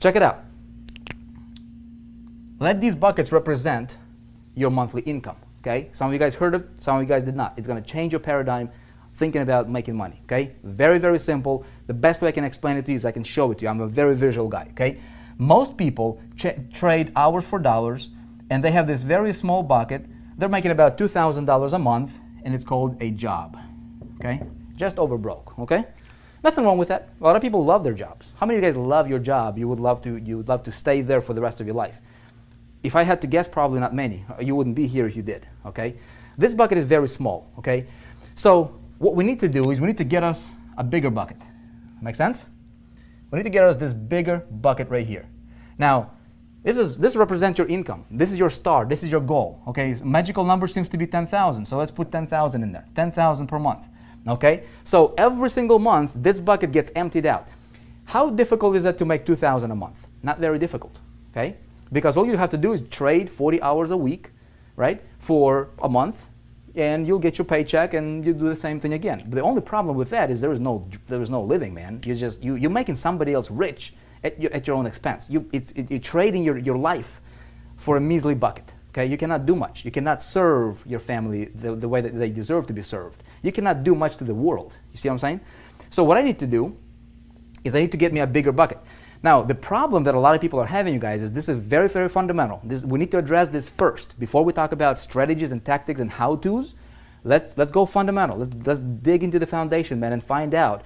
check it out. Let these buckets represent your monthly income, okay? Some of you guys heard it, some of you guys did not. It's gonna change your paradigm thinking about making money, okay? Very, very simple. The best way I can explain it to you is I can show it to you. I'm a very visual guy, okay? Most people trade hours for dollars, and they have this very small bucket. They're making about $2,000 a month, and it's called a job, okay? Just over broke, okay? Nothing wrong with that. A lot of people love their jobs. How many of you guys love your job? You would love to stay there for the rest of your life. If I had to guess, probably not many. You wouldn't be here if you did, okay? This bucket is very small, okay? So what we need to do is we need to get us a bigger bucket. Make sense? We need to get us this bigger bucket right here. Now, this represents your income. This is your star. This is your goal, okay? Magical number seems to be 10,000, so let's put 10,000 in there. 10,000 per month, okay? So every single month, this bucket gets emptied out. How difficult is that to make 2,000 a month? Not very difficult, okay? Because all you have to do is trade 40 hours a week, right, for a month, and you'll get your paycheck, and you do the same thing again. But the only problem with that is there is no living, man. You're making somebody else rich at your own expense. You're trading your life for a measly bucket. Okay, you cannot do much. You cannot serve your family the way that they deserve to be served. You cannot do much to the world. You see what I'm saying? So what I need to do is I need to get me a bigger bucket. Now, the problem that a lot of people are having, you guys, is this is very, very fundamental. We need to address this first. Before we talk about strategies and tactics and how-tos, let's go fundamental. Let's dig into the foundation, man, and find out,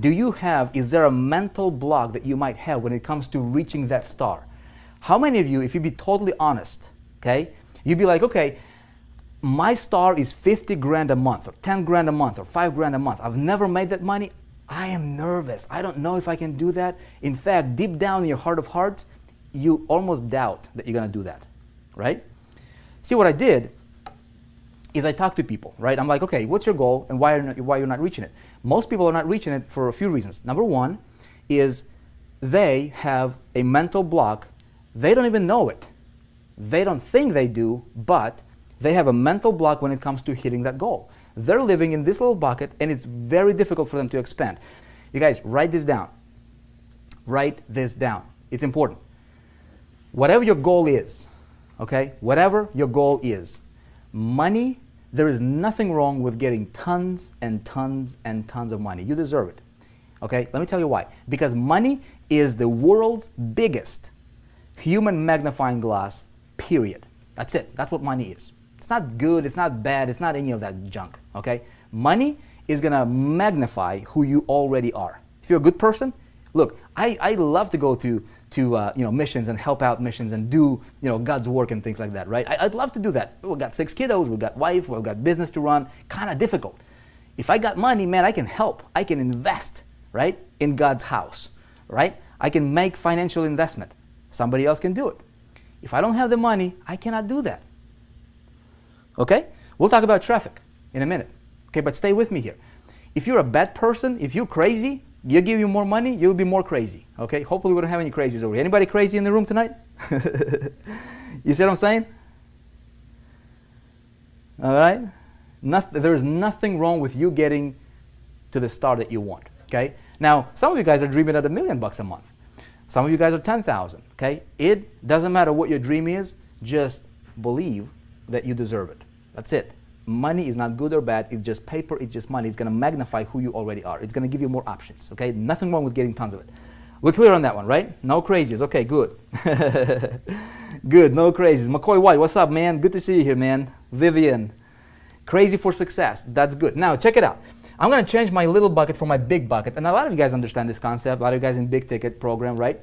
is there a mental block that you might have when it comes to reaching that star? How many of you, if you be totally honest, okay, you'd be like, okay, my star is 50 grand a month, or 10 grand a month, or 5 grand a month. I've never made that money. I am nervous. I don't know if I can do that. In fact, deep down in your heart of hearts, you almost doubt that you're going to do that, right? See, what I did is I talked to people, right? I'm like, okay, what's your goal and why you're not reaching it? Most people are not reaching it for a few reasons. Number one is they have a mental block. They don't even know it. They don't think they do, but they have a mental block when it comes to hitting that goal. They're living in this little bucket, and it's very difficult for them to expand. You guys, write this down. Write this down. It's important. Whatever your goal is, okay? Whatever your goal is, money, there is nothing wrong with getting tons and tons and tons of money. You deserve it, okay? Let me tell you why. Because money is the world's biggest human magnifying glass, period. That's it. That's what money is. It's not good, it's not bad, it's not any of that junk, okay? Money is gonna magnify who you already are. If you're a good person, look, I love to go to missions and help out missions and do God's work and things like that, right? I'd love to do that. We've got 6 kiddos, we've got wife, we've got business to run, kind of difficult. If I got money, man, I can help, I can invest, right, in God's house, right? I can make financial investment. Somebody else can do it. If I don't have the money, I cannot do that. Okay? We'll talk about traffic in a minute. Okay, but stay with me here. If you're a bad person, if you're crazy, you give you more money, you'll be more crazy. Okay? Hopefully we don't have any crazies over here. Anybody crazy in the room tonight? You see what I'm saying? All right? There is nothing wrong with you getting to the star that you want. Okay? Now, some of you guys are dreaming at $1 million a month. Some of you guys are 10,000. Okay? It doesn't matter what your dream is. Just believe that you deserve it. That's it. Money is not good or bad. It's just paper. It's just money. It's going to magnify who you already are. It's going to give you more options. Okay? Nothing wrong with getting tons of it. We're clear on that one, right? No crazies. Okay, good. Good. No crazies. McCoy White, what's up, man? Good to see you here, man. Vivian, crazy for success. That's good. Now, check it out. I'm going to change my little bucket for my big bucket. And a lot of you guys understand this concept. A lot of you guys in big ticket program, right?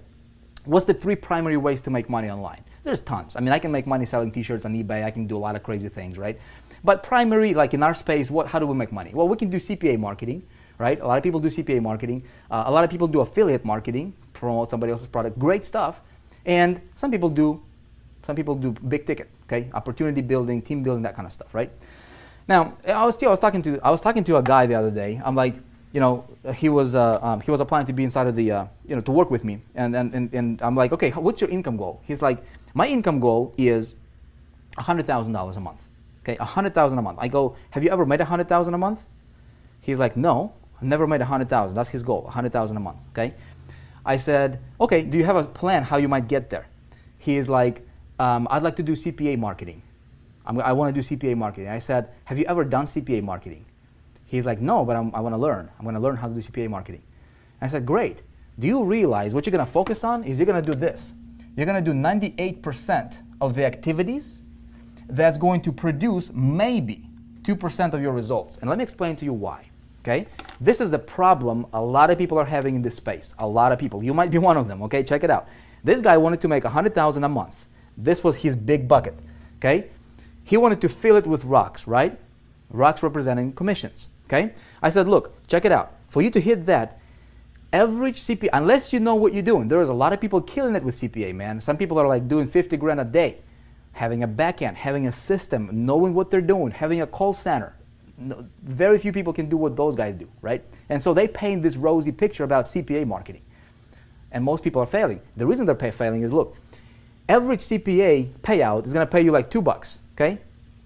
What's the 3 primary ways to make money online? There's tons. I mean, I can make money selling t-shirts on eBay. I can do a lot of crazy things, right? But primary, like in our space, how do we make money? Well, we can do CPA marketing, right? A lot of people do CPA marketing. A lot of people do affiliate marketing, promote somebody else's product. Great stuff. And some people do big ticket, okay? Opportunity building, team building, that kind of stuff, right? Now, I was talking to a guy the other day. I'm like, he was applying to be inside of the, to work with me. And I'm like, okay, what's your income goal? He's like, my income goal is $100,000 a month. Okay, $100,000 a month. I go, have you ever made $100,000 a month? He's like, no, I've never made $100,000. That's his goal, $100,000 a month. Okay. I said, okay, do you have a plan how you might get there? He is like, I'd like to do CPA marketing. I want to do CPA marketing. I said, have you ever done CPA marketing? He's like, no, but I want to learn. I'm going to learn how to do CPA marketing. I said, great. Do you realize what you're going to focus on is you're going to do this. You're going to do 98% of the activities that's going to produce maybe 2% of your results. And let me explain to you why. Okay? This is the problem a lot of people are having in this space. A lot of people. You might be one of them. Okay? Check it out. This guy wanted to make $100,000 a month. This was his big bucket. Okay? He wanted to fill it with rocks, right? Rocks representing commissions. Okay? I said, look, check it out. For you to hit that, average CPA, unless you know what you're doing, there is a lot of people killing it with CPA, man. Some people are like doing 50 grand a day, having a back end, having a system, knowing what they're doing, having a call center. No, very few people can do what those guys do, right? And so they paint this rosy picture about CPA marketing. And most people are failing. The reason they're failing is, look, average CPA payout is going to pay you like $2, okay,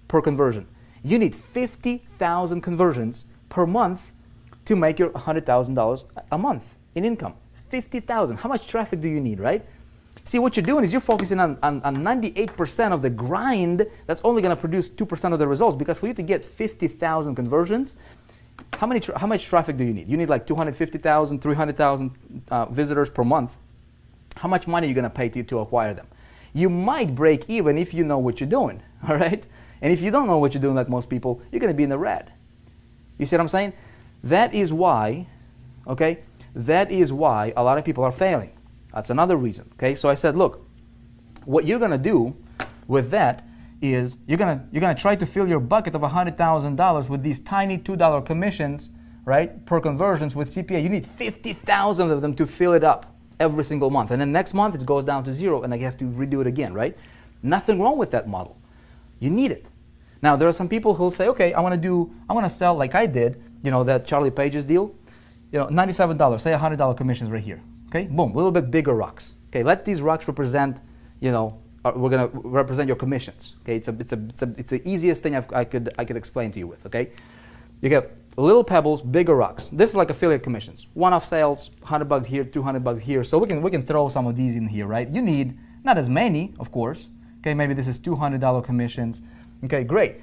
per conversion. You need 50,000 conversions per month to make your $100,000 a month in income. 50,000. How much traffic do you need, right? See, what you're doing is you're focusing on 98% of the grind that's only going to produce 2% of the results, because for you to get 50,000 conversions, how much traffic do you need? You need like 250,000, 300,000 visitors per month. How much money are you going to pay to acquire them? You might break even if you know what you're doing, all right? And if you don't know what you're doing, like most people, you're going to be in the red. You see what I'm saying? That is why, okay, that is why a lot of people are failing. That's another reason, okay? So I said, look, what you're going to do with that is you're gonna try to fill your bucket of $100,000 with these tiny $2 commissions, right, per conversions with CPA. You need 50,000 of them to fill it up every single month. And then next month it goes down to zero and I have to redo it again, right? Nothing wrong with that model. You need it. Now, there are some people who'll say, okay, I want to sell like I did, you know, that Charlie Page's deal, you know, $97, say $100 commissions right here. Okay, boom, a little bit bigger rocks. Okay, let these rocks represent, you know, we're gonna represent your commissions. Okay, it's the easiest thing I could explain to you with. Okay, you get little pebbles, bigger rocks. This is like affiliate commissions. One-off sales, $100 here, $200 here. So we can throw some of these in here, right? You need not as many, of course. Okay, maybe this is $200 commissions. Okay, great.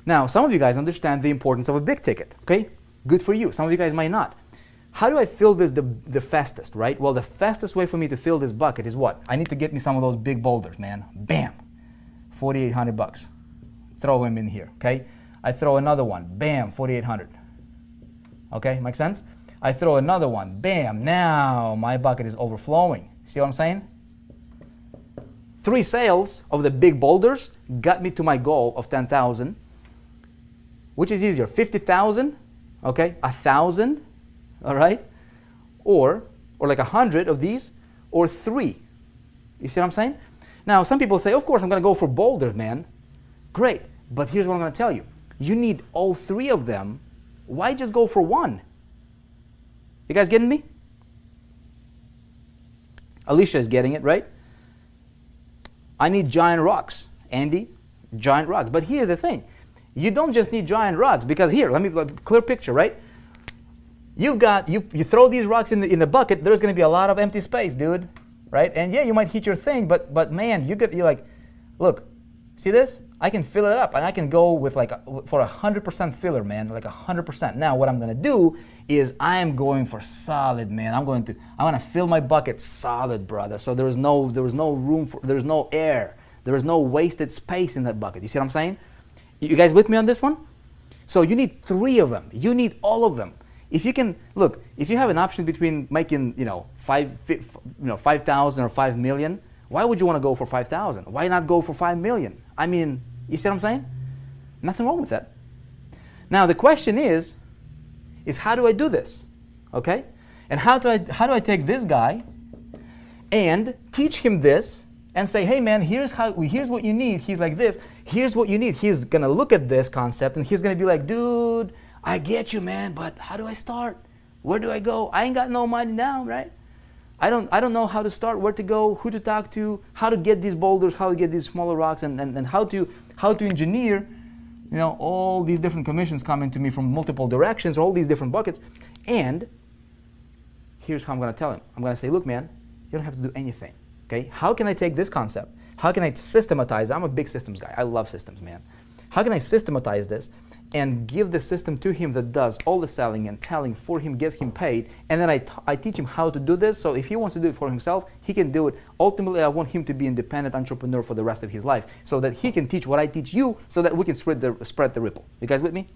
Now, some of you guys understand the importance of a big ticket. Okay, good for you. Some of you guys might not. How do I fill this the fastest, right? Well, the fastest way for me to fill this bucket is what? I need to get me some of those big boulders, man. Bam, $4,800. Throw them in here, okay? I throw another one, bam, $4,800. Okay, make sense? I throw another one, bam, now my bucket is overflowing. See what I'm saying? 3 sales of the big boulders got me to my goal of 10,000. Which is easier, 50,000, okay, 1,000, all right, or like 100 of these, or 3. You see what I'm saying? Now, some people say, of course, I'm going to go for boulders, man. Great, but here's what I'm going to tell you. You need all 3 of them. Why just go for 1? You guys getting me? Alicia is getting it, right? I need giant rocks. Andy, giant rocks. But here's the thing. You don't just need giant rocks, because here, let me clear picture, right? You throw these rocks in the bucket, there's going to be a lot of empty space, dude, right? And yeah, you might hit your thing, but man, you're like, look, see this? I can fill it up, and I can go with for 100% filler, man, like 100%. Now, what I'm going to do is I am going for solid, man. I'm going to fill my bucket solid, brother. So there's no room for, there's no air, there is no wasted space in that bucket. You see what I'm saying? You guys with me on this one? So you need 3 of them. You need all of them. If you can, look, if you have an option between making, 5,000 or 5 million, why would you want to go for 5,000? Why not go for 5 million? I mean, you see what I'm saying? Nothing wrong with that. Now the question is how do I do this? Okay? And how do I take this guy and teach him this and say, hey man, here's what you need. He's like this. Here's what you need. He's gonna look at this concept and he's gonna be like, dude, I get you, man, but how do I start? Where do I go? I ain't got no money now, right? I don't know how to start, where to go, who to talk to, how to get these boulders, how to get these smaller rocks, and how to engineer, all these different commissions coming to me from multiple directions, or all these different buckets. And here's how I'm going to tell him. I'm going to say, look, man, you don't have to do anything. Okay? How can I take this concept? How can I systematize? I'm a big systems guy. I love systems, man. How can I systematize this and give the system to him that does all the selling and telling for him, gets him paid, and then I teach him how to do this, so if he wants to do it for himself, he can do it. Ultimately, I want him to be an independent entrepreneur for the rest of his life, so that he can teach what I teach you, so that we can spread the ripple. You guys with me?